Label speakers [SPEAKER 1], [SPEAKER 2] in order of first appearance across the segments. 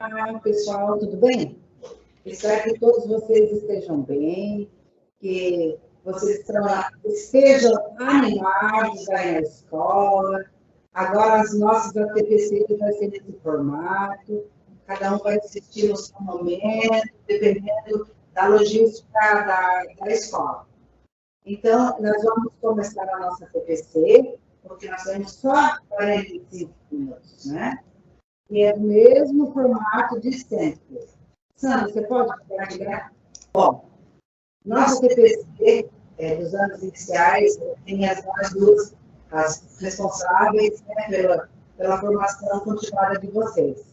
[SPEAKER 1] Olá, pessoal, tudo bem? Espero que todos vocês estejam bem, que vocês estejam animados aí na escola. Agora, as nossas ATPC vai ser nesse formato, cada um vai assistir no seu momento, dependendo da logística da escola. Então, nós vamos começar a nossa TPC, porque nós temos só 45 minutos, né? E é o mesmo formato de sempre. Sandra, você pode compartilhar? Bom, nossa TPC dos anos iniciais tem nós duas, as responsáveis, né, pela formação continuada de vocês.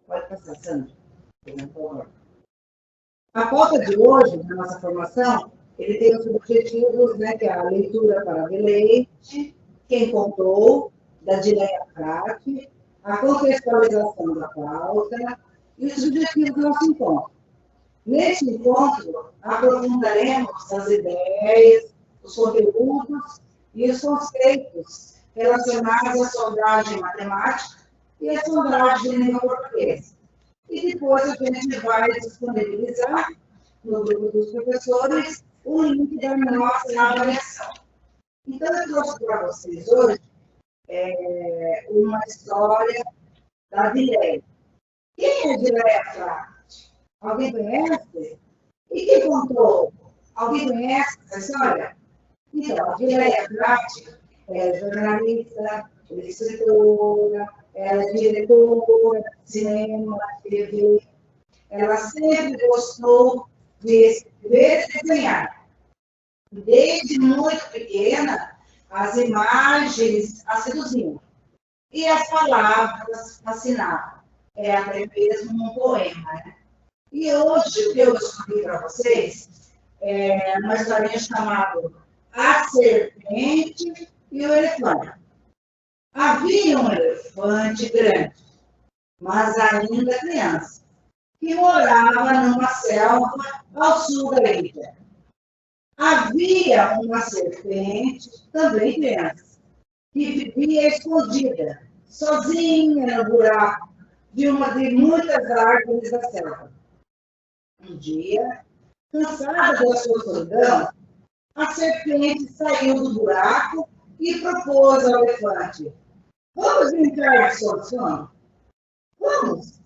[SPEAKER 1] Pode passar, Sandra, por favor. A pauta de hoje, da nossa formação, ele tem os objetivos, né, que é a leitura para deleite, quem contou, da Dileia Prati, a contextualização da pauta e os objetivos do nosso encontro. Neste encontro, aprofundaremos as ideias, os conteúdos e os conceitos relacionados à sondagem matemática e à sondagem de língua portuguesa. E depois a gente vai disponibilizar no grupo dos professores o link da nossa avaliação. Então, eu trouxe para vocês hoje uma história da Dileia. Quem é Dileia Prati? Alguém conhece? E quem contou? Alguém conhece essa história? Então, a Dileia Prati é jornalista, escritora, ela é diretora de cinema, TV. Ela sempre gostou de escrever e desenhar. Desde muito pequena, as imagens a seduziam. E as palavras fascinavam. É até mesmo um poema, né? E hoje, o que eu escolhi para vocês é uma historinha chamada A Serpente e o Elefante. Havia um elefante grande, mas ainda criança, que morava numa selva ao sul da ilha. Havia uma serpente, também criança, que vivia escondida, sozinha no buraco de uma de muitas árvores da selva. Um dia, cansada da sua solidão, a serpente saiu do buraco e propôs ao elefante: vamos brincar de solução? Vamos!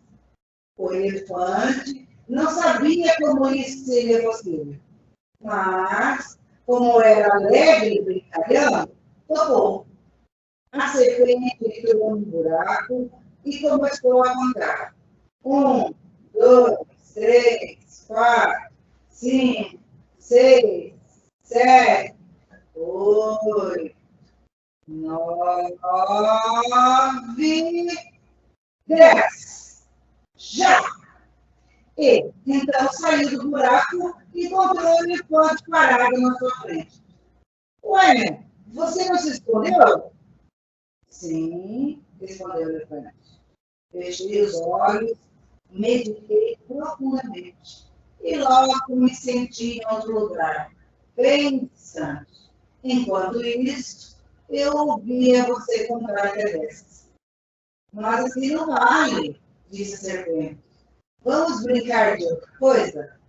[SPEAKER 1] O elefante não sabia como isso seria possível, mas, como era alegre e brincalhão, topou. A serpente entrou no buraco e começou a contar. 1, 2, 3, 4, 5, 6, 7, 8, 9, 10. Já! E então saiu do buraco e encontrou o elefante parado na sua frente. Ué, você não se escondeu? Sim, respondeu o elefante. Fechei os olhos, meditei profundamente e logo me senti em outro lugar, bem distante. Enquanto isso, eu ouvia você contar até dessas. Mas assim não vale, disse a serpente. Vamos brincar de outra coisa?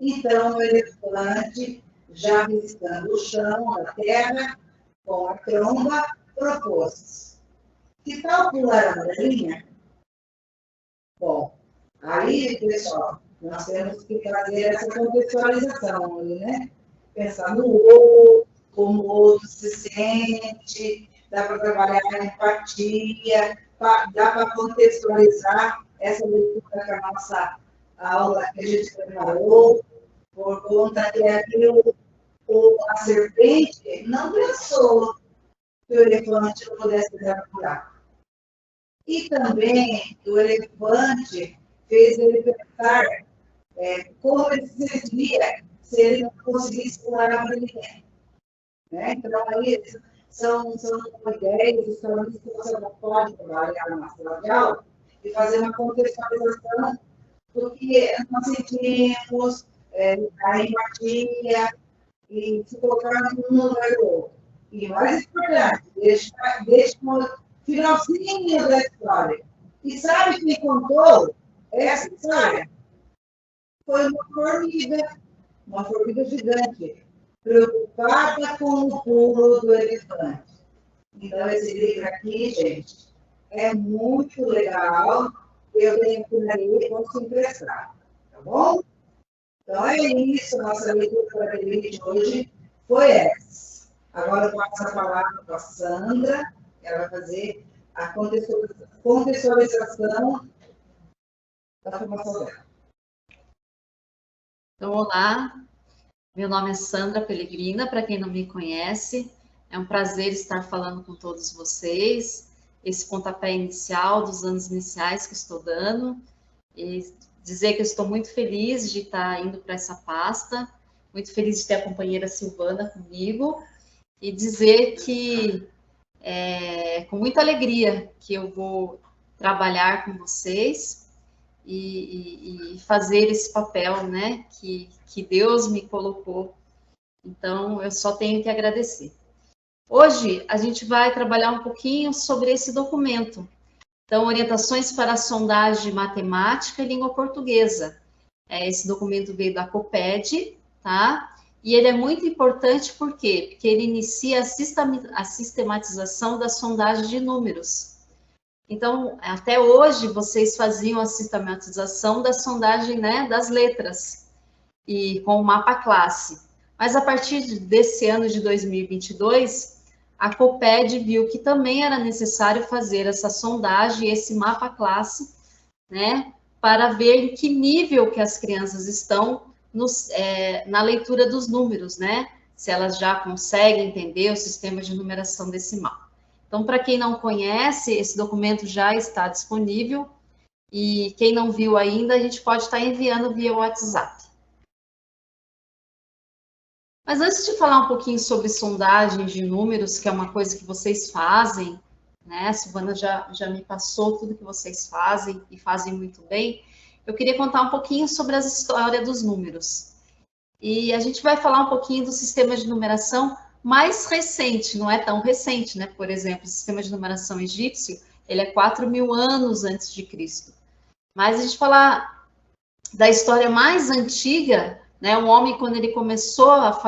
[SPEAKER 1] Então o elefante, já riscando o chão da terra com a tromba, propôs: que tal pular a galinha? Bom, aí, pessoal, nós temos que fazer essa contextualização, né? Pensar no outro, como o outro se sente, dá para trabalhar a empatia, dá para contextualizar essa leitura que a nossa aula que a gente preparou, por conta que a serpente não pensou que o elefante não pudesse dar um buraco. E também o elefante fez ele pensar como ele se sentiria se ele não conseguisse pular para ninguém. Né? Então, aí são ideias, histórias que você pode trabalhar na sala de aula e fazer uma contextualização do que nós sentimos, a empatia e se colocar num lugar do outro. E mais importante, deixa no finalzinho da história. E sabe quem contou? essa história foi uma formiga gigante, preocupada com o pulo do elefante. Então, esse livro aqui, gente, é muito legal. Eu tenho por aí, posso emprestar, tá bom? Então, é isso. Nossa leitura para de hoje foi essa. Agora eu passo a palavra para a Sandra, ela vai fazer a contextualização da formação dela.
[SPEAKER 2] Então, olá, meu nome é Sandra Pellegrina, para quem não me conhece, é um prazer estar falando com todos vocês, esse pontapé inicial, dos anos iniciais que estou dando, e dizer que eu estou muito feliz de estar indo para essa pasta, muito feliz de ter a companheira Silvana comigo, e dizer que é com muita alegria que eu vou trabalhar com vocês e fazer esse papel, né, que Deus me colocou. Então, eu só tenho que agradecer. Hoje, a gente vai trabalhar um pouquinho sobre esse documento. Então, orientações para a sondagem matemática e língua portuguesa. Esse documento veio da COPED, tá? E ele é muito importante, por quê? Porque ele inicia a sistematização da sondagem de números. Então, até hoje, vocês faziam a sistematização da sondagem, né, das letras, e com o mapa classe. Mas a partir desse ano de 2022, a COPED viu que também era necessário fazer essa sondagem, esse mapa classe, né, para ver em que nível que as crianças estão na leitura dos números, né, se elas já conseguem entender o sistema de numeração decimal. Então, para quem não conhece, esse documento já está disponível e quem não viu ainda, a gente pode estar enviando via WhatsApp. Mas antes de falar um pouquinho sobre sondagens de números, que é uma coisa que vocês fazem, né? A Silvana já me passou tudo que vocês fazem e fazem muito bem. Eu queria contar um pouquinho sobre a história dos números. E a gente vai falar um pouquinho do sistema de numeração mais recente, não é tão recente, né? Por exemplo, o sistema de numeração egípcio, ele é 4.000 anos antes de Cristo. Mas a gente falar da história mais antiga, né? O homem, quando ele começou a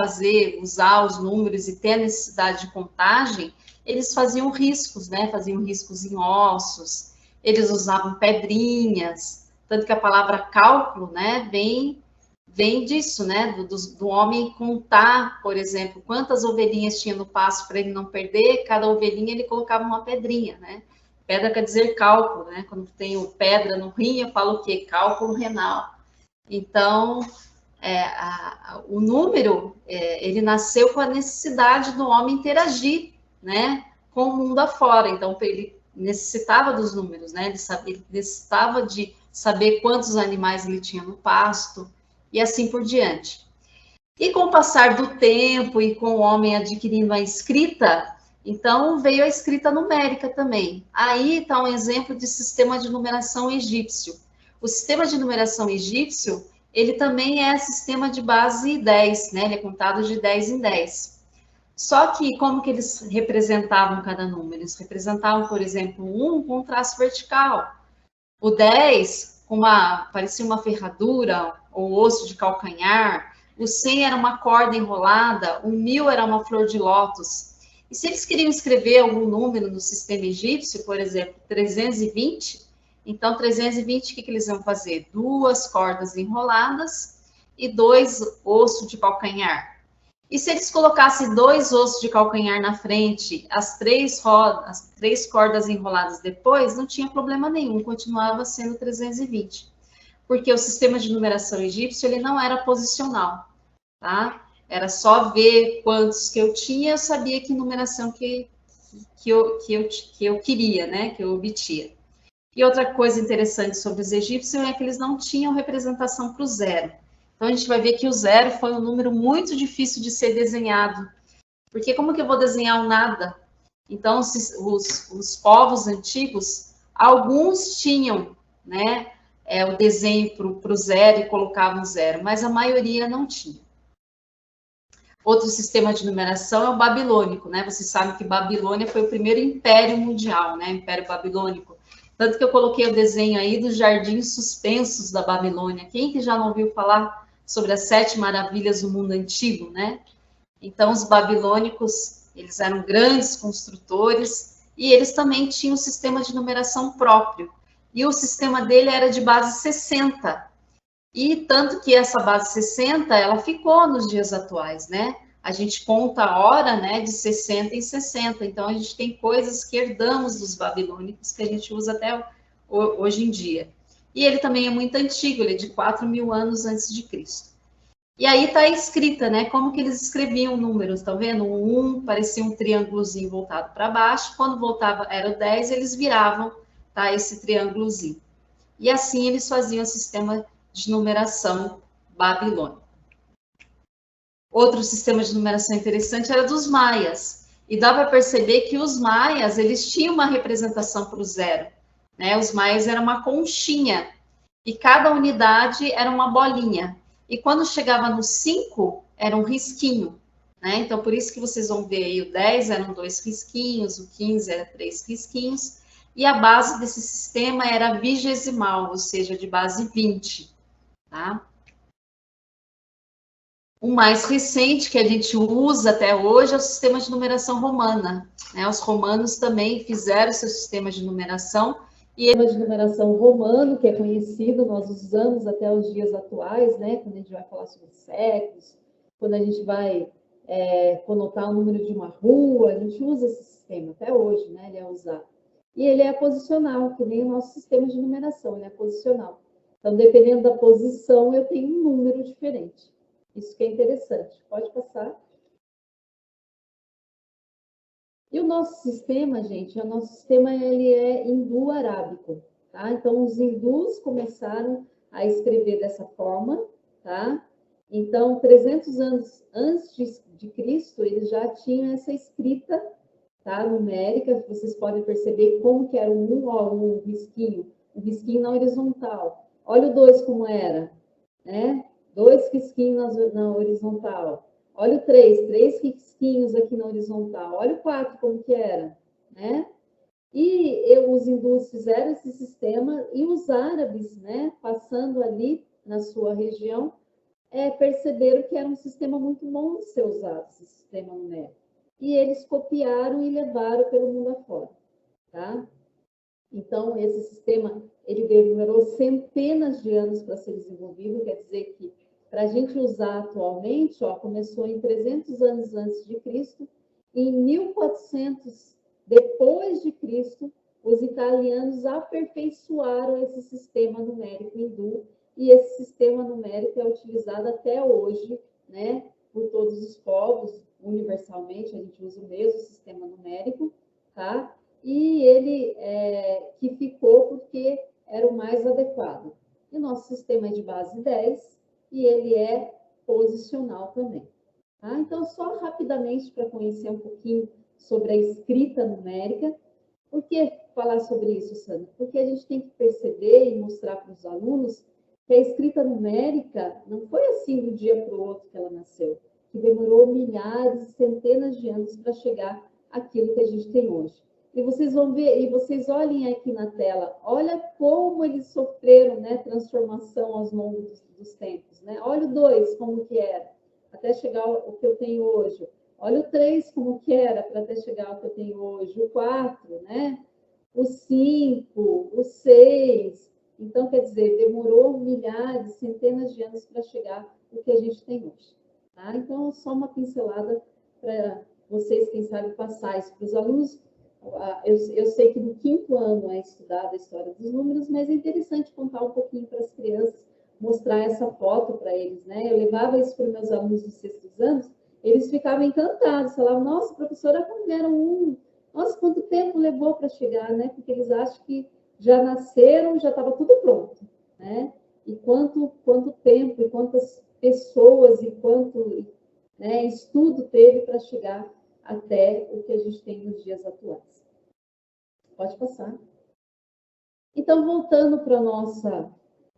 [SPEAKER 2] usar os números e ter a necessidade de contagem, eles faziam riscos, né? Faziam riscos em ossos, eles usavam pedrinhas, tanto que a palavra cálculo, né, vem disso, né, do homem contar, por exemplo, quantas ovelhinhas tinha no pasto para ele não perder, cada ovelhinha ele colocava uma pedrinha, né? Pedra quer dizer cálculo, né? Quando tenho pedra no rim, eu falo o quê? Cálculo renal. Então, o número, ele nasceu com a necessidade do homem interagir, né, com o mundo afora. Então, ele necessitava dos números, né? Ele necessitava de saber quantos animais ele tinha no pasto, e assim por diante. E com o passar do tempo e com o homem adquirindo a escrita, então veio a escrita numérica também. Aí está um exemplo de sistema de numeração egípcio. O sistema de numeração egípcio, ele também é sistema de base 10, né? Ele é contado de 10 em 10. Só que como que eles representavam cada número? Eles representavam, por exemplo, 1 com um traço vertical, o 10 parecia uma ferradura ou osso de calcanhar, o 100 era uma corda enrolada, o 1000 era uma flor de lótus. E se eles queriam escrever algum número no sistema egípcio, por exemplo, 320, então 320, o que eles iam fazer? 2 cordas enroladas e 2 ossos de calcanhar. E se eles colocassem 2 ossos de calcanhar na frente, as 3 cordas enroladas depois, não tinha problema nenhum, continuava sendo 320. Porque o sistema de numeração egípcio, ele não era posicional, tá? Era só ver quantos que eu tinha, eu sabia que numeração que eu queria, né? Que eu obtinha. E outra coisa interessante sobre os egípcios é que eles não tinham representação para o zero. Então, a gente vai ver que o zero foi um número muito difícil de ser desenhado. Porque como que eu vou desenhar o nada? Então, os povos antigos, alguns tinham, né, o desenho para o zero e colocavam zero, mas a maioria não tinha. Outro sistema de numeração é o babilônico, né? Vocês sabem que Babilônia foi o primeiro império mundial, né? Império babilônico. Tanto que eu coloquei o desenho aí dos jardins suspensos da Babilônia. Quem que já não ouviu falar sobre as 7 maravilhas do mundo antigo, né? Então, os babilônicos, eles eram grandes construtores e eles também tinham um sistema de numeração próprio. E o sistema dele era de base 60. E tanto que essa base 60, ela ficou nos dias atuais, né? A gente conta a hora, né, de 60 em 60. Então, a gente tem coisas que herdamos dos babilônicos que a gente usa até hoje em dia. E ele também é muito antigo, ele é de 4.000 anos antes de Cristo. E aí está escrita, né, como que eles escreviam números, tá vendo? O 1 parecia um triângulozinho voltado para baixo, quando voltava, era o 10, eles viravam, tá, esse triângulozinho. E assim eles faziam o sistema de numeração babilônico. Outro sistema de numeração interessante era dos maias. E dá para perceber que os maias, eles tinham uma representação para o zero, né? Os maias eram uma conchinha e cada unidade era uma bolinha. E quando chegava no 5, era um risquinho, né? Então, por isso que vocês vão ver aí o 10 eram 2 risquinhos, o 15 era 3 risquinhos, e a base desse sistema era vigesimal, ou seja, de base 20, tá? O mais recente que a gente usa até hoje é o sistema de numeração romana, né? Os romanos também fizeram seu sistema de numeração, e o sistema de numeração romano, que é conhecido, nós usamos até os dias atuais, né? Quando a gente vai falar sobre séculos, quando a gente vai conotar o número de uma rua, a gente usa esse sistema até hoje, né? Ele é usado. E ele é posicional, que nem o nosso sistema de numeração, ele é posicional. Então, dependendo da posição, eu tenho um número diferente. Isso que é interessante. Pode passar. E o nosso sistema, gente, o nosso sistema ele é hindu-arábico, tá? Então, os hindus começaram a escrever dessa forma, tá? Então, 300 anos antes de Cristo, eles já tinham essa escrita, tá? Numérica. Vocês podem perceber como que era um risquinho na horizontal. Olha o 2 como era, né? 2 risquinhos na horizontal. Olha o 3 risquinhos aqui na horizontal. Olha o 4 como que era, né? E os hindus fizeram esse sistema e os árabes, né, passando ali na sua região, perceberam que era um sistema muito bom de ser usado, esse sistema numérico. E eles copiaram e levaram pelo mundo afora, tá? Então, esse sistema, ele demorou centenas de anos para ser desenvolvido, quer dizer que, para a gente usar atualmente, ó, começou em 300 anos antes de Cristo, e em 1400 depois de Cristo, os italianos aperfeiçoaram esse sistema numérico hindu, e esse sistema numérico é utilizado até hoje, né, por todos os povos, universalmente, a gente usa o mesmo sistema numérico, tá? E ele que ficou porque era o mais adequado. E o nosso sistema é de base 10 e ele é posicional também. Tá? Então, só rapidamente para conhecer um pouquinho sobre a escrita numérica. Por que falar sobre isso, Sandra? Porque a gente tem que perceber e mostrar para os alunos que a escrita numérica não foi assim do dia para o outro que ela nasceu, que demorou milhares, centenas de anos para chegar àquilo que a gente tem hoje. E vocês vão ver, e vocês olhem aqui na tela, olha como eles sofreram, né, transformação aos longos dos tempos, né? Olha o 2, como que era, até chegar ao que eu tenho hoje. Olha o 3, como que era, para até chegar ao que eu tenho hoje. O 4, né? O 5, o 6. Então, quer dizer, demorou milhares, centenas de anos para chegar ao que a gente tem hoje. Tá? Então, só uma pincelada para vocês, quem sabe, passar isso para os alunos. Eu sei que no 5º ano é estudada a história dos números, mas é interessante contar um pouquinho para as crianças, mostrar essa foto para eles, né? Eu levava isso para os meus alunos dos 6º anos, eles ficavam encantados, falavam, nossa, professora, como eram um? Nossa, quanto tempo levou para chegar, né? Porque eles acham que já nasceram, já estava tudo pronto, né? E quanto tempo, e quantas pessoas, e quanto, né, estudo teve para chegar até o que a gente tem nos dias atuais. Pode passar. Então, voltando para a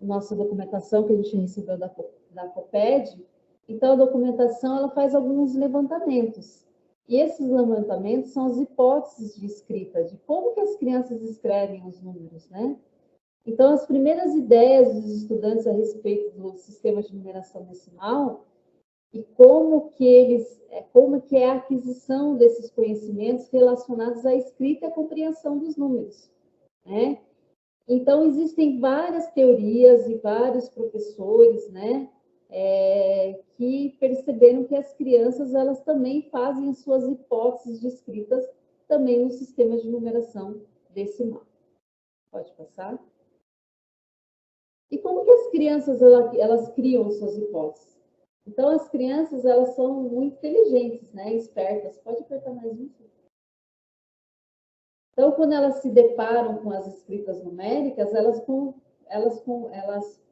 [SPEAKER 2] nossa documentação que a gente recebeu da COPED, então a documentação ela faz alguns levantamentos.
[SPEAKER 3] E esses levantamentos são as hipóteses de escrita, de como que as crianças escrevem os números, né? Então, as primeiras ideias dos estudantes a respeito do sistema de numeração decimal e como que é a aquisição desses conhecimentos relacionados à escrita e à compreensão dos números, né? Então, existem várias teorias e vários professores, né, que perceberam que as crianças, elas também fazem as suas hipóteses de escritas também no sistema de numeração decimal. Pode passar? E como que as crianças, elas criam suas hipóteses? Então, as crianças, elas são muito inteligentes, né, espertas. Pode apertar mais um. Então, quando elas se deparam com as escritas numéricas, elas,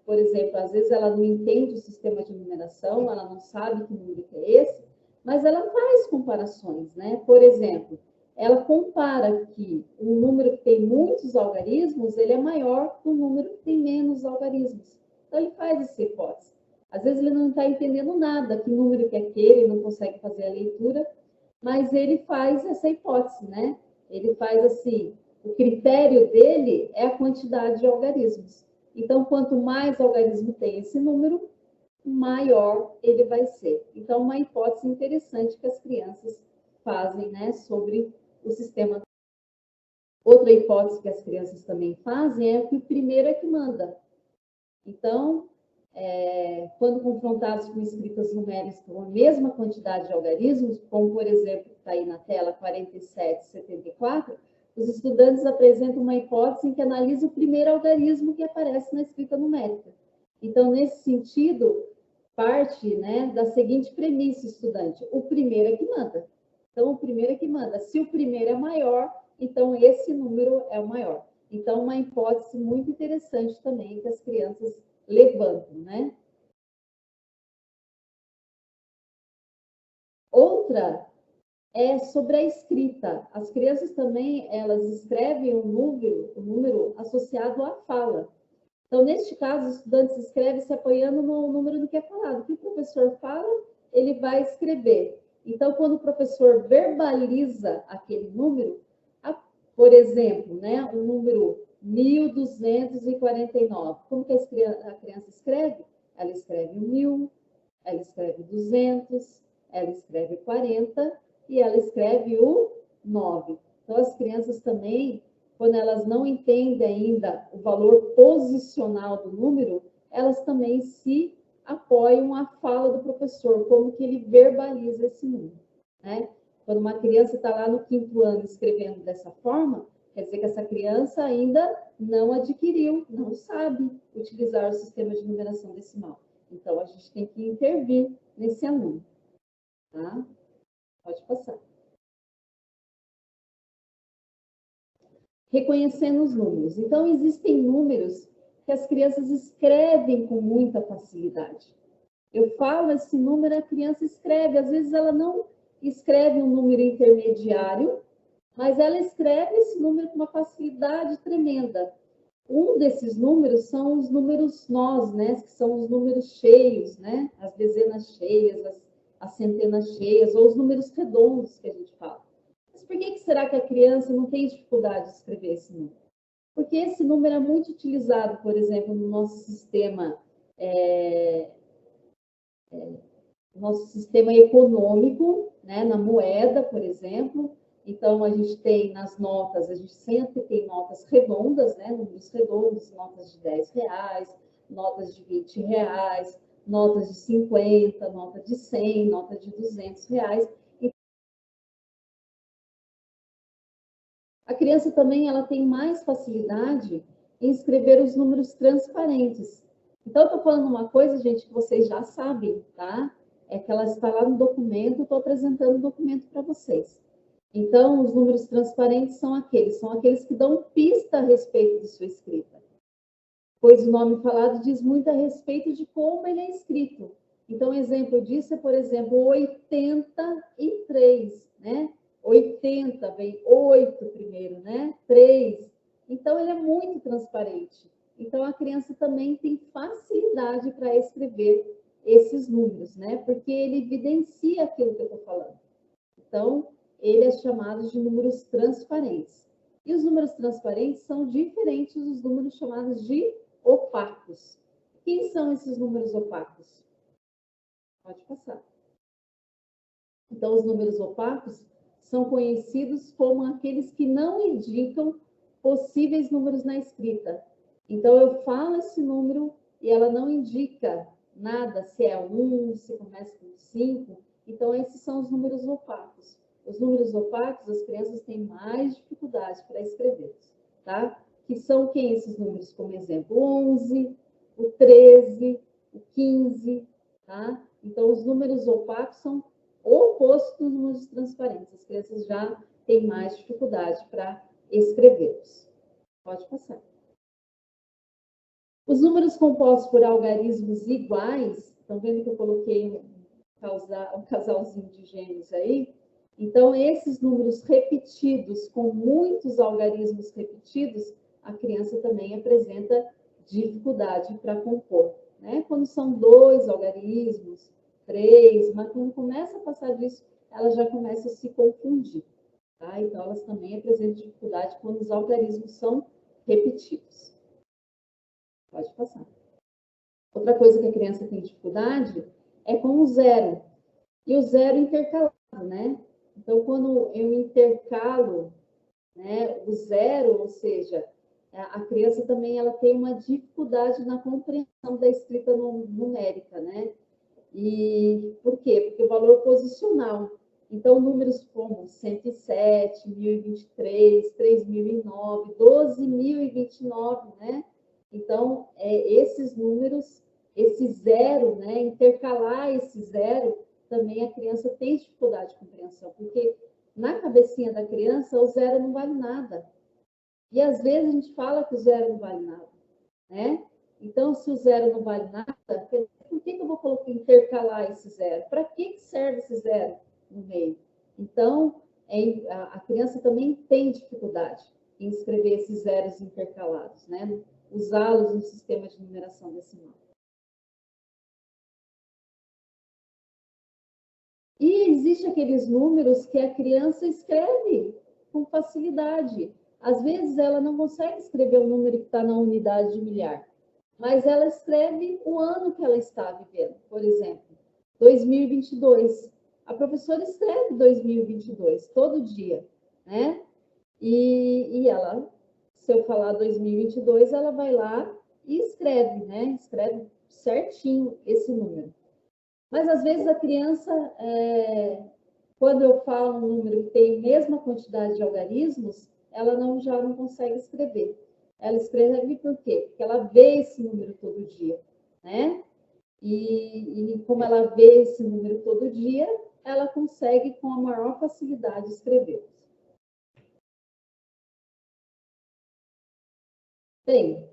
[SPEAKER 3] por exemplo, às vezes ela não entende o sistema de numeração, ela não sabe que número que é esse, mas ela faz comparações, né? Por exemplo, ela compara que um número que tem muitos algarismos, ele é maior que um número que tem menos algarismos. Então, ele faz essa hipótese. Às vezes ele não está entendendo nada, que número que é aquele, ele não consegue fazer a leitura, mas ele faz essa hipótese, né? Ele faz assim, o critério dele é a quantidade de algarismos. Então, quanto mais algarismo tem esse número, maior ele vai ser. Então, uma hipótese interessante que as crianças fazem, né, sobre o sistema. Outra hipótese que as crianças também fazem é que o primeiro é que manda. Então, quando confrontados com escritas numéricas com a mesma quantidade de algarismos, como, por exemplo, está aí na tela 4774, os estudantes apresentam uma hipótese em que analisa o primeiro algarismo que aparece na escrita numérica. Então, nesse sentido, parte, né, da seguinte premissa, estudante: o primeiro é que manda. Então, o primeiro é que manda. Se o primeiro é maior, então esse número é o maior. Então, uma hipótese muito interessante também que as crianças levantam, né? Outra é sobre a escrita. As crianças também, elas escrevem um número associado à fala. Então, neste caso, os estudantes escrevem se apoiando no número do que é falado. O que o professor fala, ele vai escrever. Então, quando o professor verbaliza aquele número, por exemplo, né, o número 1249, como que a criança escreve? Ela escreve 1000, ela escreve 200, ela escreve 40 e ela escreve o 9. Então, as crianças também, quando elas não entendem ainda o valor posicional do número, elas também se apoiam à fala do professor, como que ele verbaliza esse número, né? Quando uma criança está lá no 5º ano escrevendo dessa forma, quer dizer que essa criança ainda não adquiriu, não sabe utilizar o sistema de numeração decimal. Então, a gente tem que intervir nesse aluno, tá? Pode passar. Reconhecendo os números. Então, existem números que as crianças escrevem com muita facilidade. Eu falo esse número, a criança escreve. Às vezes, ela não escreve um número intermediário, mas ela escreve esse número com uma facilidade tremenda. Um desses números são os números nós, né? Que são os números cheios, né? As dezenas cheias, as centenas cheias, ou os números redondos que a gente fala. Mas por que será que a criança não tem dificuldade de escrever esse número? Porque esse número é muito utilizado, por exemplo, no nosso sistema econômico, né? Na moeda, por exemplo. Então, a gente tem nas notas, a gente sempre tem notas redondas, né? Números redondos, notas de R$10, notas de R$20, notas de 50, nota de 100, nota de R$200. A criança também, ela tem mais facilidade em escrever os números transparentes. Então, eu estou falando uma coisa, gente, que vocês já sabem, tá? É que ela está lá no documento, eu estou apresentando o documento para vocês. Então, os números transparentes são aqueles que dão pista a respeito de sua escrita. Pois o nome falado diz muito a respeito de como ele é escrito. Então, exemplo disso é, por exemplo, 83, né? 80, vem 8 primeiro, né? 3. Então, ele é muito transparente. Então, a criança também tem facilidade para escrever esses números, né? Porque ele evidencia aquilo que eu estou falando. Então, ele é chamado de números transparentes. E os números transparentes são diferentes dos números chamados de opacos. Quem são esses números opacos? Pode passar. Então, os números opacos são conhecidos como aqueles que não indicam possíveis números na escrita. Então, eu falo esse número e ela não indica nada, se é 1, se começa com 5. Então, esses são os números opacos. Os números opacos, as crianças têm mais dificuldade para escrevê-los, tá? Que são quem esses números, como exemplo? O 11, o 13, o 15, tá? Então, os números opacos são o oposto dos números transparentes. As crianças já têm mais dificuldade para escrevê-los. Pode passar. Os números compostos por algarismos iguais, estão vendo que eu coloquei um casalzinho de gêmeos aí? Então, esses números repetidos, com muitos algarismos repetidos, a criança também apresenta dificuldade para compor, né? Quando são 2 algarismos, 3, mas quando começa a passar disso, ela já começa a se confundir, tá? Então, elas também apresentam dificuldade quando os algarismos são repetidos. Pode passar. Outra coisa que a criança tem dificuldade é com o 0. E o 0 intercalado, né? Então, quando eu intercalo, né, o 0, ou seja, a criança também ela tem uma dificuldade na compreensão da escrita numérica, né? E por quê? Porque o valor posicional. Então, números como 107, 1023, 3009, 12.029, né? Então, esses números, esse 0, né? Intercalar esse 0, também a criança tem dificuldade de compreensão, porque na cabecinha da criança o 0 não vale nada. E às vezes a gente fala que o 0 não vale nada, né? Então, se o 0 não vale nada, por que eu vou intercalar esse 0? Para que serve esse 0 no meio? Então, a criança também tem dificuldade em escrever esses zeros intercalados, né? Usá-los no sistema de numeração decimal. E existem aqueles números que a criança escreve com facilidade. Às vezes, ela não consegue escrever o número que está na unidade de milhar, mas ela escreve o ano que ela está vivendo. Por exemplo, 2022. A professora escreve 2022 todo dia, né? E ela, se eu falar 2022, ela vai lá e escreve, né? Escreve certinho esse número. Mas, às vezes, a criança, quando eu falo um número que tem a mesma quantidade de algarismos, ela já não consegue escrever. Ela escreve por quê? Porque ela vê esse número todo dia, né? E como ela vê esse número todo dia, ela consegue, com a maior facilidade, escrever. Bem,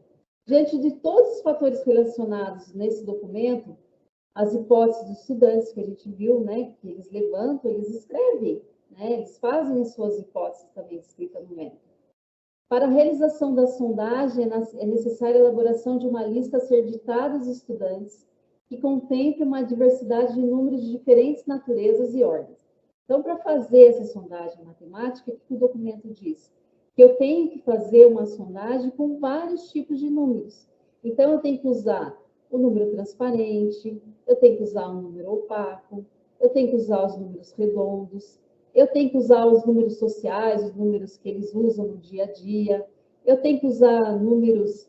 [SPEAKER 3] diante de todos os fatores relacionados nesse documento, as hipóteses dos estudantes que a gente viu, né, que eles levantam, eles escrevem, né, eles fazem as suas hipóteses também de escrita numérica. Para a realização da sondagem, é necessária a elaboração de uma lista a ser ditada aos estudantes, que contemple uma diversidade de números de diferentes naturezas e ordens. Então, para fazer essa sondagem matemática, o que o documento diz? Que eu tenho que fazer uma sondagem com vários tipos de números. Então, eu tenho que usar o número transparente, eu tenho que usar um número opaco, eu tenho que usar os números redondos, eu tenho que usar os números sociais, os números que eles usam no dia a dia, eu tenho que usar números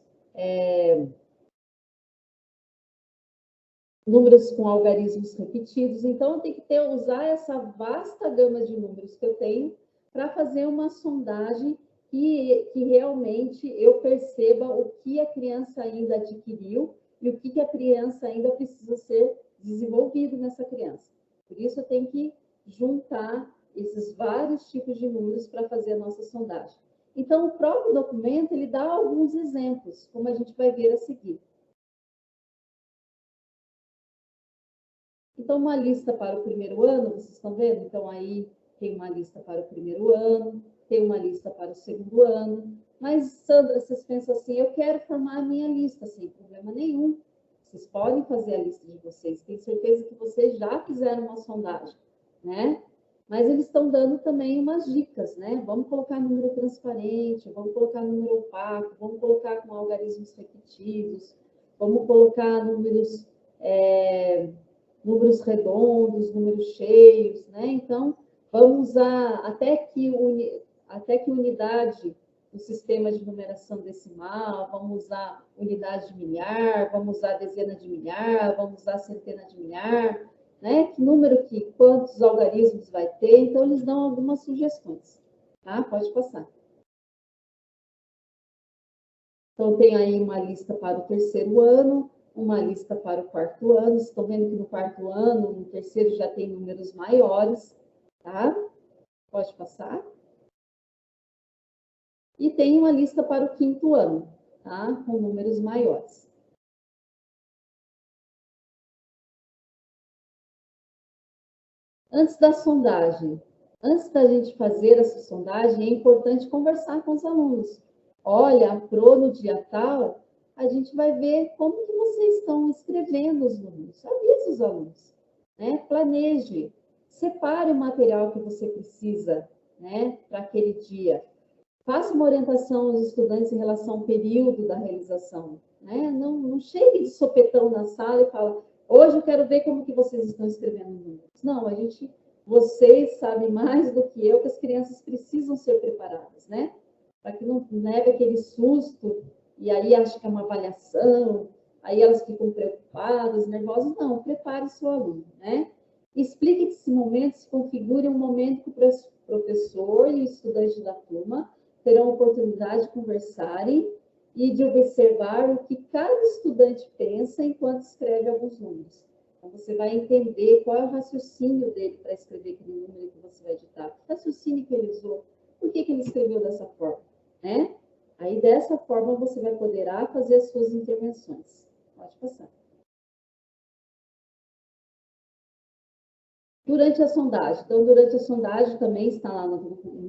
[SPEAKER 3] com algarismos repetidos. Então, eu tenho que usar essa vasta gama de números que eu tenho para fazer uma sondagem que realmente eu perceba o que a criança ainda adquiriu e o que a criança ainda precisa ser desenvolvido nessa criança. Por isso, eu tenho que juntar esses vários tipos de números para fazer a nossa sondagem. Então, o próprio documento, ele dá alguns exemplos, como a gente vai ver a seguir. Então, uma lista para o primeiro ano, vocês estão vendo? Então, aí tem uma lista para o primeiro ano, tem uma lista para o segundo ano. Mas, Sandra, vocês pensam assim, eu quero formar a minha lista, sem problema nenhum. Vocês podem fazer a lista de vocês. Tenho certeza que vocês já fizeram uma sondagem, né? mas eles estão dando também umas dicas, né? Vamos colocar número transparente, vamos colocar número opaco, vamos colocar com algarismos repetidos, vamos colocar números redondos, números cheios, né? Então, vamos usar até que unidade do sistema de numeração decimal, vamos usar unidade de milhar, vamos usar dezena de milhar, vamos usar centena de milhar, né? Que número quantos algarismos vai ter, então eles dão algumas sugestões, tá? Pode passar. Então, tem aí uma lista para o terceiro ano, uma lista para o quarto ano. Vocês estão vendo que no quarto ano, no terceiro já tem números maiores, tá? Pode passar. E tem uma lista para o quinto ano, tá? Com números maiores. Antes da sondagem, antes da gente fazer essa sondagem, é importante conversar com os alunos. Olha, a Pro no dia tal, a gente vai ver como que vocês estão escrevendo os números. Avise os alunos, né? Planeje, separe o material que você precisa, né, para aquele dia. Faça uma orientação aos estudantes em relação ao período da realização, né? Não chegue de sopetão na sala e fala, hoje eu quero ver como que vocês estão escrevendo números. Não, vocês sabem mais do que eu que as crianças precisam ser preparadas, né? Para que não leve aquele susto e aí acha que é uma avaliação, aí elas ficam preocupadas, nervosas. Não, prepare seu aluno, né? Explique que esse momento se configure um momento que o professor e o estudante da turma terão a oportunidade de conversarem e de observar o que cada estudante pensa enquanto escreve alguns números. Então, você vai entender qual é o raciocínio dele para escrever aquele número que você vai digitar. Que raciocínio que ele usou? Por que ele escreveu dessa forma? Né? Aí, dessa forma, você vai poderá fazer as suas intervenções. Pode passar. Durante a sondagem. Então, durante a sondagem, também está lá no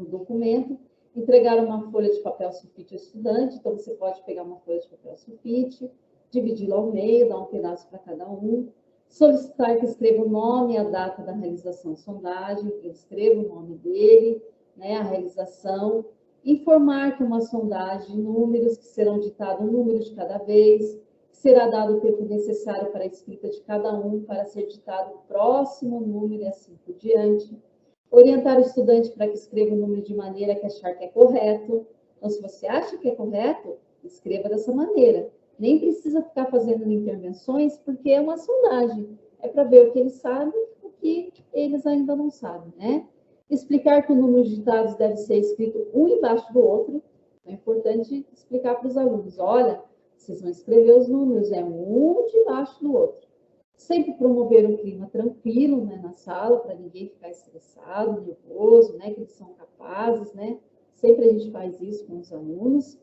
[SPEAKER 3] documento, entregar uma folha de papel sulfite ao estudante. Então, você pode pegar uma folha de papel sulfite, dividi-la ao meio, dar um pedaço para cada um. Solicitar que escreva o nome e a data da realização da sondagem, que ele escreva o nome dele, né, a realização. Informar que uma sondagem, números que serão ditados, um número de cada vez, que será dado o tempo necessário para a escrita de cada um, para ser ditado o próximo número e assim por diante. Orientar o estudante para que escreva o número de maneira que achar que é correto. Então, se você acha que é correto, escreva dessa maneira. Nem precisa ficar fazendo intervenções, porque é uma sondagem. É para ver o que eles sabem e o que eles ainda não sabem, né? Explicar que o número de dados deve ser escrito um embaixo do outro. É importante explicar para os alunos, olha, vocês vão escrever os números, é um debaixo do outro. Sempre promover um clima tranquilo, né, na sala, para ninguém ficar estressado, nervoso, né, que eles são capazes, né? Sempre a gente faz isso com os alunos.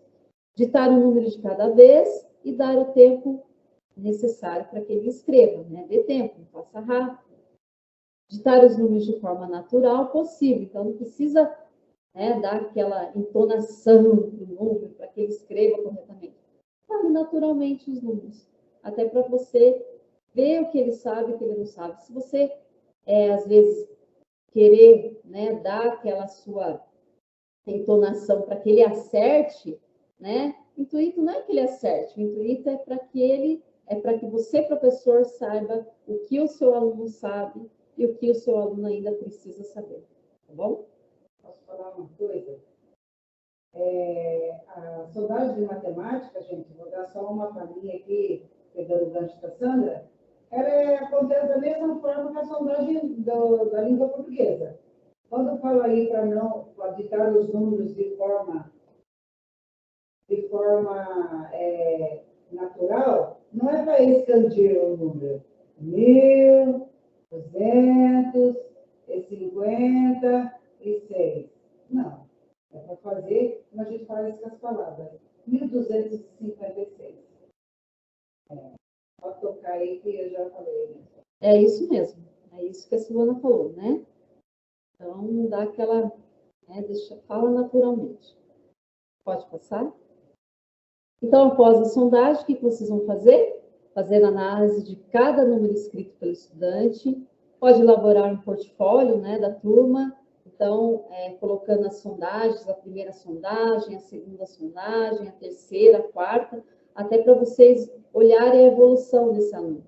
[SPEAKER 3] Ditar o número de cada vez e dar o tempo necessário para que ele escreva, né? Dê tempo, não faça rápido. Ditar os números de forma natural possível, então não precisa, né, dar aquela entonação do número para que ele escreva corretamente. Fale naturalmente os números, até para você ver o que ele sabe e o que ele não sabe. Se você, às vezes, querer, né, dar aquela sua entonação para que ele acerte, né? O intuito não é que ele acerte, o intuito é para que você, professor, saiba o que o seu aluno sabe e o que o seu aluno ainda precisa saber, tá bom?
[SPEAKER 1] Posso falar uma coisa? A sondagem de matemática, gente, vou dar só uma palhinha aqui, pegando o gancho da Sandra, ela acontece da mesma forma que a sondagem da língua portuguesa. Quando eu falo aí para ditar os números de forma natural, não é para expandir o número. 1.256. Não. É para fazer como a gente faz com as palavras. 1.256. Pode tocar aí que eu já falei. Né?
[SPEAKER 3] É isso mesmo. É isso que a Silvana falou, né? Então, dá aquela... fala naturalmente. Pode passar? Então, após a sondagem, o que vocês vão fazer? Fazer a análise de cada número escrito pelo estudante, Pode elaborar um portfólio, né, da turma, então, colocando as sondagens, a primeira sondagem, a segunda sondagem, a terceira, a quarta, até para vocês olharem a evolução desse aluno.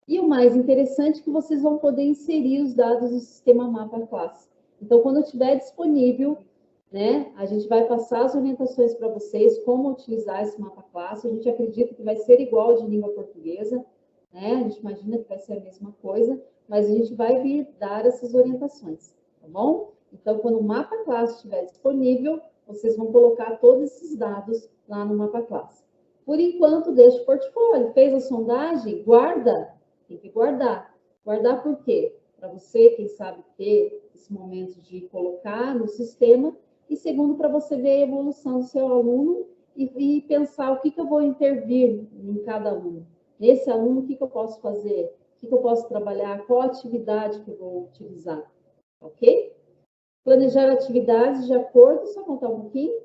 [SPEAKER 3] E o mais interessante é que vocês vão poder inserir os dados do sistema Mapa Classe. Então, quando estiver disponível, né, a gente vai passar as orientações para vocês, como utilizar esse Mapa Classe. A gente acredita que vai ser igual ao de língua portuguesa, né? A gente imagina que vai ser a mesma coisa, mas a gente vai vir dar essas orientações, tá bom? Então, quando o Mapa Classe estiver disponível, vocês vão colocar todos esses dados lá no Mapa Classe. Por enquanto, deixa o portfólio. Fez a sondagem? Guarda. Tem que guardar. Guardar por quê? Para você, quem sabe, ter esse momento de colocar no sistema. E segundo, para você ver a evolução do seu aluno e pensar o que eu vou intervir em cada aluno. Nesse aluno, o que eu posso fazer? O que eu posso trabalhar? Qual atividade que eu vou utilizar? Ok? Planejar atividades de acordo, só contar um pouquinho,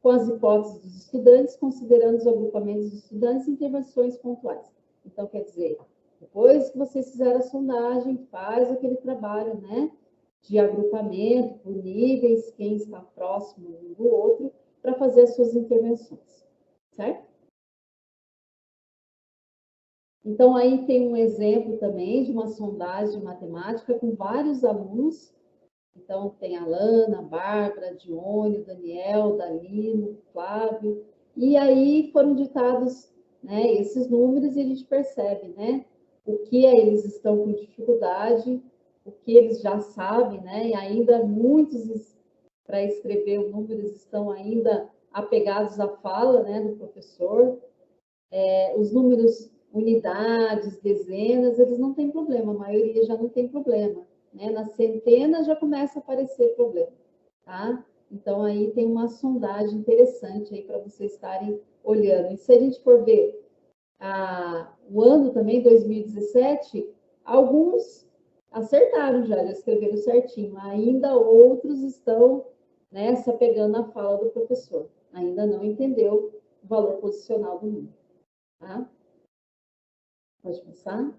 [SPEAKER 3] com as hipóteses dos estudantes, considerando os agrupamentos dos estudantes e intervenções pontuais. Então, quer dizer, depois que vocês fizeram a sondagem, faz aquele trabalho, né, de agrupamento por níveis, quem está próximo um do outro, para fazer as suas intervenções, certo? Então, aí tem um exemplo também de uma sondagem de matemática com vários alunos. Então, tem a Lana, a Bárbara, a Dione, o Daniel, o Dalino, o Flávio. E aí foram ditados, né, esses números e a gente percebe, né, o que eles estão com dificuldade, o que eles já sabem, né, e ainda muitos, para escrever os números, estão ainda apegados à fala, né, do professor. Os números, unidades, dezenas, eles não têm problema, a maioria já não tem problema, né? Na centena já começa a aparecer problema, tá? Então, aí tem uma sondagem interessante aí para vocês estarem olhando. E se a gente for ver o ano também, 2017, alguns acertaram já escreveram certinho, ainda outros estão, né, se apegando à fala do professor, ainda não entendeu o valor posicional do número, tá? Pode passar?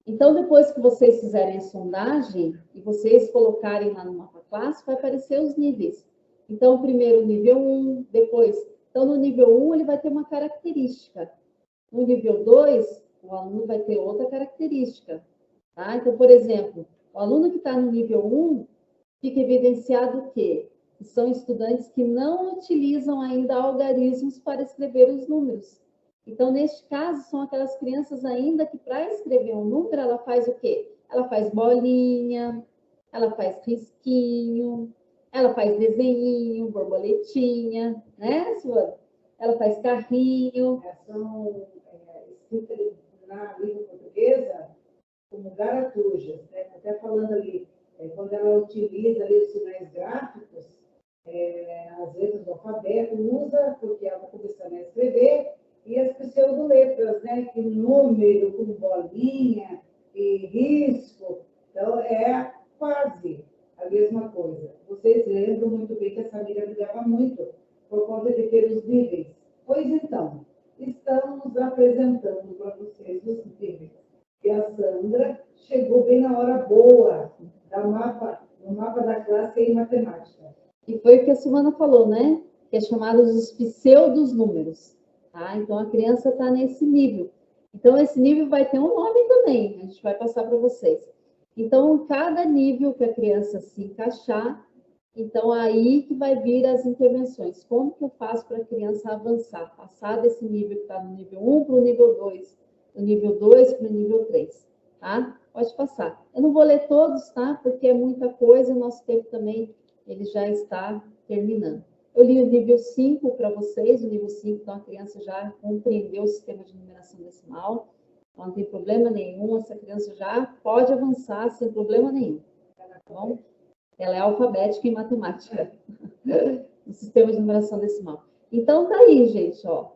[SPEAKER 3] Então, depois que vocês fizerem a sondagem e vocês colocarem lá no Mapa Classe, vai aparecer os níveis. Então, primeiro nível 1, depois... Então, no nível 1, ele vai ter uma característica. No nível 2, o aluno vai ter outra característica. Tá? Então, por exemplo, o aluno que está no nível 1, fica evidenciado o quê? Que são estudantes que não utilizam ainda algarismos para escrever os números. Então, neste caso, são aquelas crianças ainda que, para escrever um número, ela faz o quê? Ela faz bolinha, ela faz risquinho, ela faz desenhinho, borboletinha, né, Suane? Ela faz carrinho.
[SPEAKER 1] São escritas na língua portuguesa como garatujas, né? Até falando ali, quando ela utiliza ali os sinais gráficos, as letras do alfabeto, usa, porque ela está começando a escrever, e as pseudo-letras, né? Que número, com bolinha e risco. Então, é quase a mesma coisa. Vocês lembram muito bem que a Samira brigava muito por conta de ter os níveis. Pois então, estamos apresentando para vocês os níveis. E a Sandra chegou bem na hora boa no mapa da classe em matemática.
[SPEAKER 3] E foi o que a Silvana falou, né? Que é chamado os pseudos números. Tá? Então, a criança está nesse nível. Então, esse nível vai ter um nome também. A gente vai passar para vocês. Então, cada nível que a criança se encaixar, então aí que vai vir as intervenções. Como que eu faço para a criança avançar? Passar desse nível que está no nível 1 para o nível 2, do nível 2 para o nível 3, tá? Pode passar. Eu não vou ler todos, tá? Porque é muita coisa, o nosso tempo também ele já está terminando. Eu li o nível 5 para vocês, o nível 5, então a criança já compreendeu o sistema de numeração decimal, não tem problema nenhum, essa criança já pode avançar sem problema nenhum, tá bom? Ela é alfabética em matemática, no sistema de numeração decimal. Então, tá aí, gente, ó,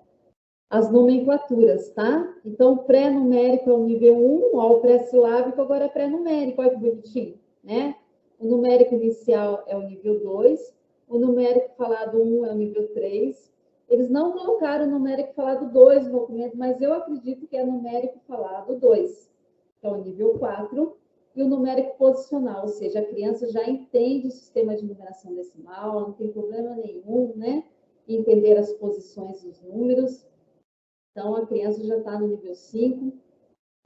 [SPEAKER 3] as nomenclaturas, tá? Então, o pré-numérico é o nível 1, ó, o pré-silábico agora é pré-numérico, olha que bonitinho, né? O numérico inicial é o nível 2, o numérico falado 1 é o nível 3. Eles não colocaram o numérico falado 2 no documento, mas eu acredito que é numérico falado 2, que é o nível 4. e o numérico posicional, ou seja, a criança já entende o sistema de numeração decimal, não tem problema nenhum, né, em entender as posições dos números. Então, a criança já está no nível 5,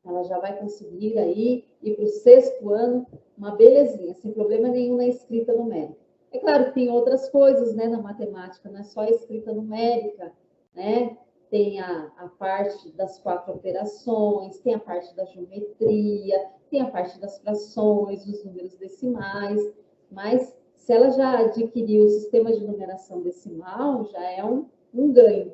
[SPEAKER 3] ela já vai conseguir aí ir para o 6º ano, uma belezinha, sem problema nenhum na escrita numérica. É claro que tem outras coisas, né, na matemática, não é só a escrita numérica, né? Tem a parte das 4 operações, tem a parte da geometria, tem a parte das frações, dos números decimais, mas se ela já adquiriu o sistema de numeração decimal, já é um ganho,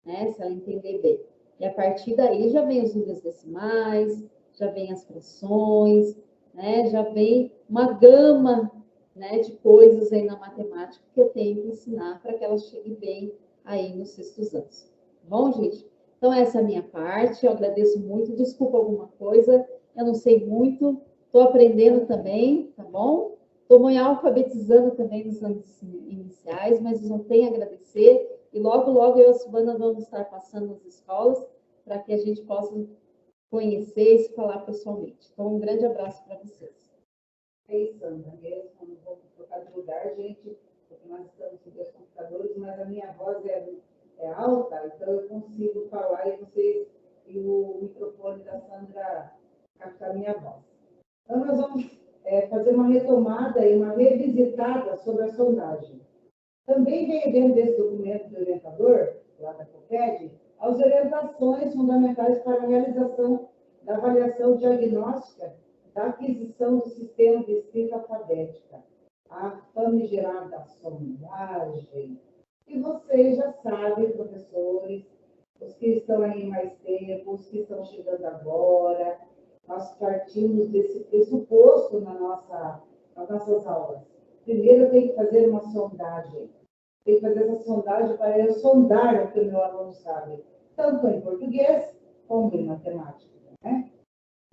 [SPEAKER 3] né, se ela entender bem. E a partir daí já vem os números decimais, já vem as frações, né, já vem uma gama, né, de coisas aí na matemática que eu tenho que ensinar para que ela chegue bem aí nos 6º anos. Bom, gente? Então, essa é a minha parte. Eu agradeço muito. Desculpa alguma coisa, eu não sei muito. Estou aprendendo também, tá bom? Estou me alfabetizando também nos anos iniciais, mas não tenho a agradecer. E logo, logo eu e a Silvana vamos estar passando nas escolas para que a gente possa conhecer e se falar pessoalmente. Então, um grande abraço para vocês.
[SPEAKER 1] Sandra, mesmo, não vou trocar de lugar, gente, porque nós estamos em dois computadores, mas a minha voz é alta, então eu consigo falar e o microfone da Sandra captar a minha voz. Então, nós vamos fazer uma retomada e uma revisitada sobre a sondagem. Também vem dentro desse documento do orientador, lá da COPED, as orientações fundamentais para a realização da avaliação diagnóstica da aquisição do sistema de escrita alfabética, a famigerada sondagem. E vocês já sabem, professores, os que estão aí mais tempo, os que estão chegando agora, nós partimos desse pressuposto nas nossas aulas. Primeiro, eu tenho que fazer uma sondagem. Tenho que fazer essa sondagem para eu sondar o que o meu aluno sabe, tanto em português como em matemática, né?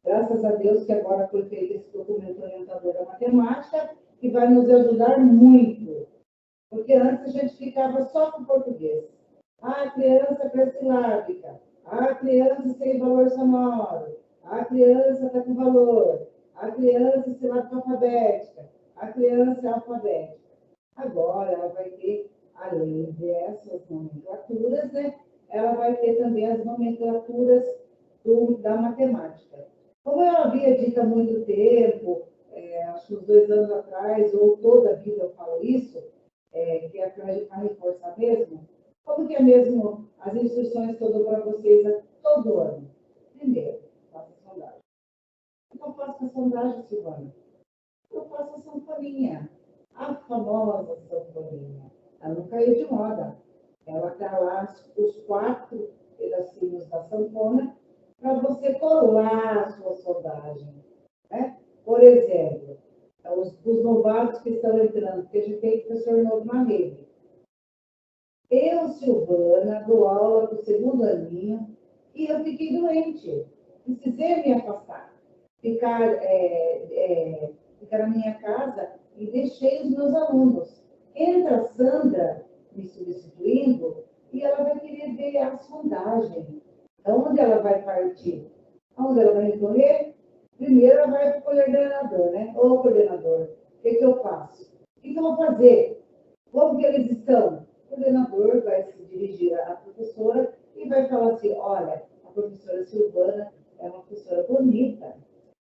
[SPEAKER 1] Graças a Deus que agora foi feito esse documento orientador da matemática, que vai nos ajudar muito. Porque antes a gente ficava só com português. Ah, criança pré-silábica. Ah, criança sem valor sonoro. Ah, criança está com valor. Ah, criança silábica alfabética. A criança é alfabética. Agora ela vai ter, além dessas nomenclaturas, né, ela vai ter também as nomenclaturas da matemática. Como eu havia dito há muito tempo, acho que uns 2 anos atrás, ou toda a vida eu falo isso, que é para reforçar mesmo, como que é mesmo as instruções que eu dou para vocês todo ano? Primeiro, faça a sondagem. Então, faça a sondagem, Silvana. Eu faço a sanfoninha, a famosa sanfoninha. Ela não caiu de moda. Ela está lá, os 4 pedacinhos da sanfona, para você colar a sua sondagem, né? Por exemplo, os novatos que estão entrando, porque a gente tem professor novo na rede. Eu, Silvana, dou aula para o 2º aninho e eu fiquei doente. Precisei me afastar, ficar na minha casa e deixei os meus alunos. Entra a Sandra me substituindo e ela vai querer ver a sondagem. Aonde ela vai partir? Aonde ela vai recorrer? Primeiro ela vai para o coordenador, né? Ô, coordenador, o que eu faço? O que eu vou fazer? Como que eles estão? O coordenador vai se dirigir à professora e vai falar assim, olha, a professora Silvana é uma professora bonita.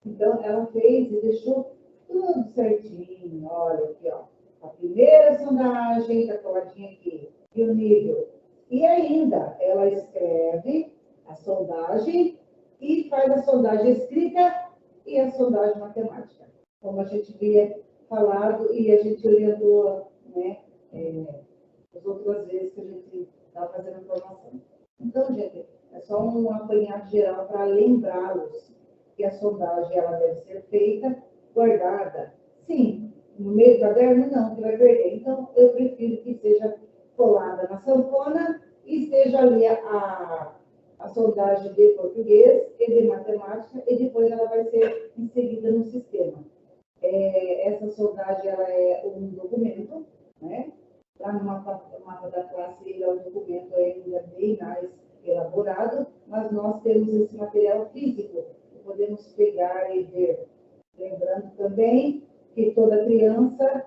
[SPEAKER 1] Então, ela fez e deixou tudo certinho. Olha aqui, ó. A primeira sondagem está coladinha aqui. E o nível. E ainda, ela escreve a sondagem e faz a sondagem escrita e a sondagem matemática. Como a gente havia falado e a gente orientou, né, as outras vezes que a gente estava fazendo formação. Então, gente, é só um apanhado geral para lembrá-los que a sondagem ela deve ser feita, guardada. Sim, no meio do caderno não, que vai perder. Então, eu prefiro que seja colada na sanfona e esteja ali a sondagem de português e de matemática, e depois ela vai ser inserida no sistema. Essa sondagem ela é um documento, né? Lá no mapa da classe ele é um documento ainda bem mais elaborado, mas nós temos esse material físico, que podemos pegar e ver Lembrando também que toda criança,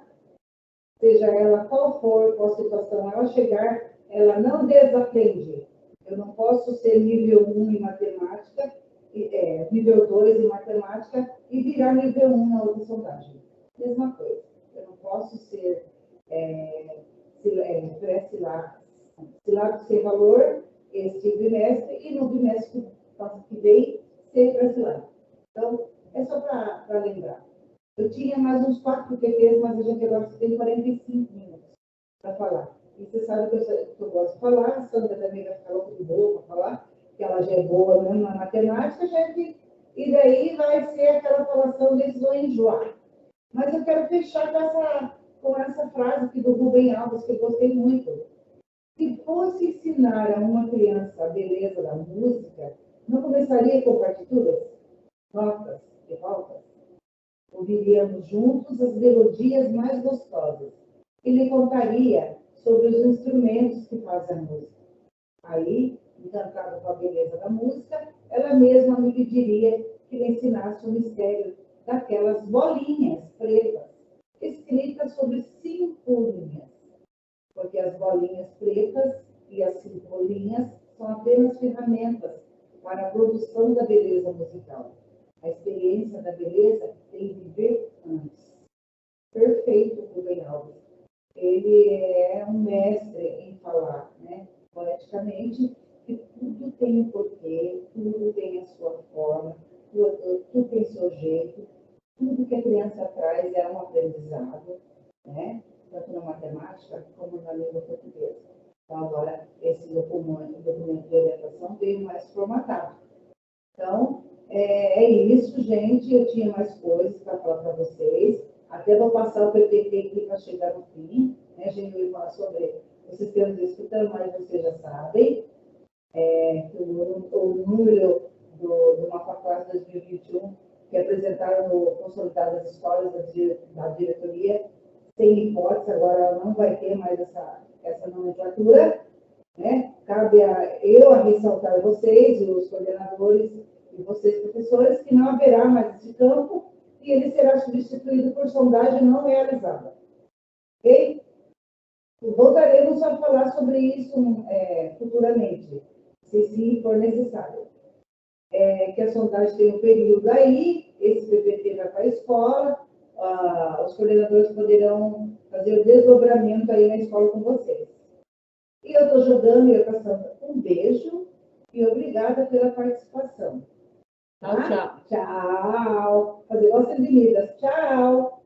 [SPEAKER 1] seja ela qual for, qual situação ela chegar, ela não desaprende. Eu não posso ser nível 1 em matemática, nível 2 em matemática e virar nível 1 na outra sondagem. Mesma coisa. Eu não posso ser pré-cilado sem valor este bimestre e no bimestre que vem ser pré-cilado. Então, é só para lembrar. Eu tinha mais uns 4 PPs, mas a gente agora tem 45 minutos para falar. E você sabe que eu gosto de falar, a Sandra também vai ficar louca de boa para falar, que ela já é boa mesmo na matemática, gente, e daí vai ser aquela falação deles vão enjoar. Mas eu quero fechar com essa frase aqui do Rubem Alves, que eu gostei muito. Se fosse ensinar a uma criança a beleza da música, não começaria com partituras, notas e voltas? Ouviríamos juntos as melodias mais gostosas e lhe contaria sobre os instrumentos que fazem a música. Aí, encantada com a beleza da música, ela mesma me pediria que lhe ensinasse o mistério daquelas bolinhas pretas, escritas sobre 5 linhas. Porque as bolinhas pretas e as 5 linhas são apenas ferramentas para a produção da beleza musical. A experiência da beleza tem que viver antes. Perfeito, Rubem Alves. Ele é um mestre em falar, né, poeticamente, que tudo tem um porquê, tudo tem a sua forma, tudo tem seu jeito, tudo que a criança traz é um aprendizado, né, tanto na matemática como na língua portuguesa. Então, agora, esse documento de orientação veio mais formatado. Então, é isso, gente. Eu tinha mais coisas para falar para vocês. Até vou passar o PPT aqui para chegar no fim. Né? A gente vai falar sobre os sistemas de escuta, mas vocês já sabem. O número do Mapa Classe 2021, que apresentaram no Consolidado das Escolas da diretoria, sem hipótese, agora ela não vai ter mais essa nomenclatura. Né? Cabe a eu ressaltar vocês, os coordenadores e vocês, professores, que não haverá mais esse campo e ele será substituído por sondagem não realizada. Ok? Voltaremos a falar sobre isso futuramente, se for necessário. Que a sondagem tem um período aí, esse PPT vai para a escola, os coordenadores poderão fazer o desdobramento aí na escola com vocês. E eu estou jogando, eu estou passando um beijo e obrigada pela participação.
[SPEAKER 3] Tchau, tchau.
[SPEAKER 1] Tchau. Fazer gosto de Midas. Tchau.